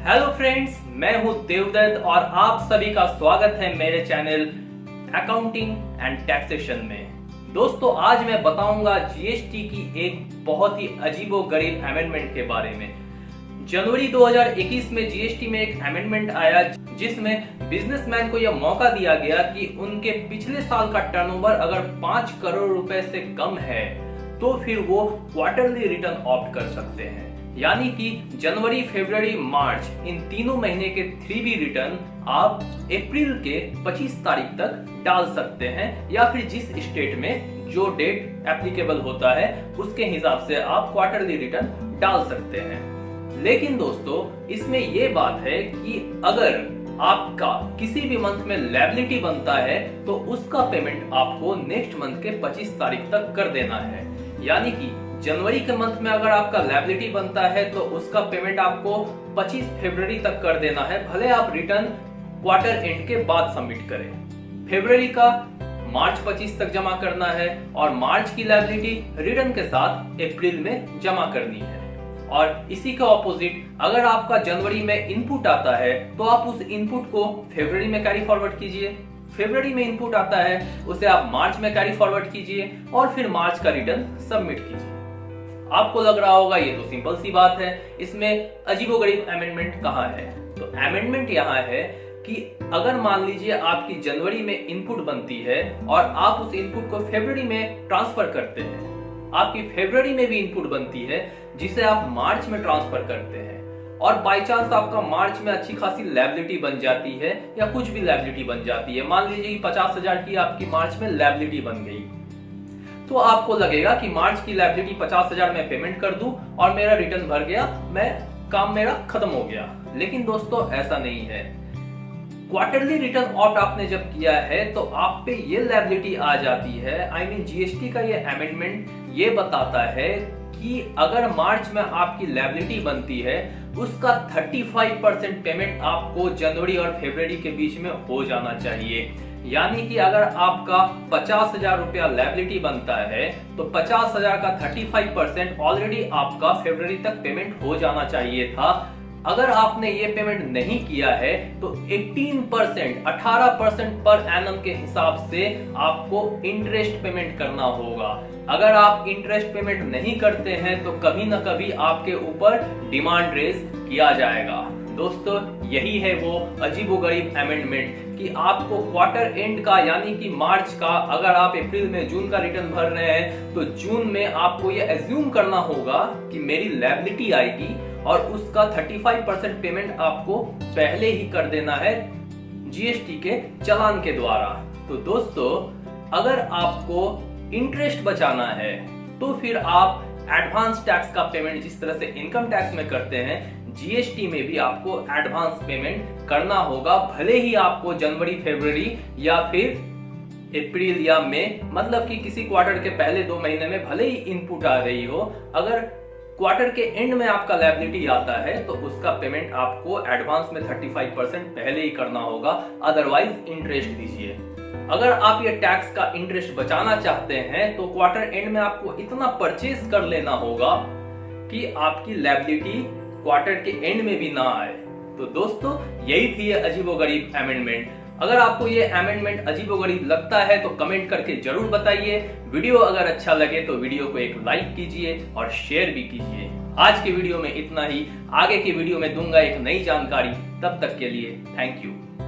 Hello friends, मैं हूं देवदत्त और आप सभी का स्वागत है मेरे चैनल अकाउंटिंग एंड टैक्सेशन में। दोस्तों, आज मैं बताऊंगा जीएसटी की एक बहुत ही अजीबोगरीब अमेंडमेंट के बारे में। जनवरी 2021 में जीएसटी में एक अमेंडमेंट आया जिसमें बिजनेसमैन को यह मौका दिया गया कि उनके पिछले साल का टर्नओवर अगर 5 करोड़ रुपए से कम है तो फिर वो क्वार्टरली रिटर्न ऑप्ट कर सकते हैं। यानी कि जनवरी, फरवरी, मार्च इन तीनों महीने के 3B रिटर्न आप अप्रैल के 25 तारीख तक डाल सकते हैं, या फिर जिस स्टेट में जो डेट एप्लीकेबल होता है उसके हिसाब से आप क्वार्टरली रिटर्न डाल सकते हैं। लेकिन दोस्तों, इसमें यह बात है कि अगर आपका किसी भी मंथ में लायबिलिटी बनता है तो उसका पेमेंट आपको नेक्स्ट मंथ के 25 तारीख तक कर देना है। यानी कि जनवरी के मंथ में अगर आपका लायबिलिटी बनता है तो उसका पेमेंट आपको 25 फरवरी तक कर देना है, भले आप रिटर्न क्वार्टर एंड के बाद सबमिट करें। फरवरी का मार्च 25 तक जमा करना है और मार्च की लायबिलिटी रिटर्न के साथ अप्रैल में जमा करनी है। और इसी का ऑपोजिट, अगर आपका जनवरी में इनपुट आता है तो आप उस इनपुट को फरवरी में कैरी फॉरवर्ड कीजिए, फरवरी में इनपुट आता है उसे आप मार्च में कैरी फॉरवर्ड कीजिए और फिर मार्च का रिटर्न सबमिट कीजिए। आपको लग रहा होगा ये तो सिंपल सी बात है, इसमें अजीबोगरीब अमेंडमेंट कहाँ है? तो अमेंडमेंट यहाँ है कि अगर मान लीजिए आपकी जनवरी में इनपुट बनती है और आप उस इनपुट को फरवरी में ट्रांसफर करते हैं, आपकी फरवरी में भी इनपुट बनती है जिसे आप मार्च में ट्रांसफर करते हैं, और बाय चांस आपका मार्च में अच्छी खासी लायबिलिटी बन जाती है या कुछ भी लायबिलिटी बन जाती है, मान लीजिए कि 50,000 की आपकी मार्च में लायबिलिटी बन गई, तो आपको लगेगा कि मार्च की लायबिलिटी 50,000 में पेमेंट कर दूं और मेरा रिटर्न भर गया, काम मेरा खत्म हो गया। लेकिन दोस्तों, ऐसा नहीं है। क्वार्टरली रिटर्न ऑप्ट आपने जब किया है तो आप पे ये लायबिलिटी आ जाती है। जीएसटी का ये अमेंडमेंट ये बताता है कि अगर मार्च में आपकी लायबिलिटी बनती है उसका 35% पेमेंट आपको जनवरी और फरवरी के बीच में हो जाना चाहिए। यानी कि अगर आपका 50,000 रुपया लायबिलिटी बनता है तो 50,000 का 35% ऑलरेडी आपका फरवरी तक पेमेंट हो जाना चाहिए था। अगर आपने ये पेमेंट नहीं किया है तो 18% पर एनम के हिसाब से आपको इंटरेस्ट पेमेंट करना होगा। अगर आप इंटरेस्ट पेमेंट नहीं करते हैं तो कभी ना कभी आपके ऊपर डिमांड रेज किया जाएगा। दोस्तों, यही है वो अजीबोगरीब अमेंडमेंट कि आपको क्वार्टर एंड का, यानी कि मार्च का, अगर आप अप्रैल में जून का रिटर्न भर रहे हैं तो जून में आपको ये एज्यूम करना होगा कि मेरी लायबिलिटी आएगी और उसका 35% पेमेंट आपको पहले ही कर देना है जीएसटी के चालान के द्वारा। तो दोस्तों, अगर आपको इंटरेस्ट बचाना है तो फिर आप एडवांस टैक्स का पेमेंट जिस तरह से इनकम टैक्स में करते हैं, जीएसटी में भी आपको एडवांस पेमेंट करना होगा, भले ही आपको जनवरी, फरवरी या फिर अप्रैल या मई, मतलब कि किसी क्वार्टर के पहले 2 महीने में भले ही इनपुट आ रही हो, अगर क्वार्टर के एंड में आपका लायबिलिटी आता है तो उसका पेमेंट आपको एडवांस में 35% पहले ही करना होगा, अदरवाइज इंटरेस्ट दीजिए। अगर आप ये टैक्स का इंटरेस्ट बचाना चाहते हैं तो क्वार्टर एंड में आपको इतना परचेज कर लेना होगा कि आपकी लायबिलिटी क्वार्टर के एंड में भी ना आए। तो दोस्तों, यही थी ये अजीबोगरीब अमेंडमेंट। अगर आपको ये अमेंडमेंट अजीबोगरीब लगता है तो कमेंट करके जरूर बताइए। वीडियो अगर अच्छा लगे तो वीडियो को एक लाइक कीजिए और शेयर भी कीजिए। आज के वीडियो में इतना ही, आगे के वीडियो में दूंगा एक नई जानकारी। तब तक के लिए थैंक यू।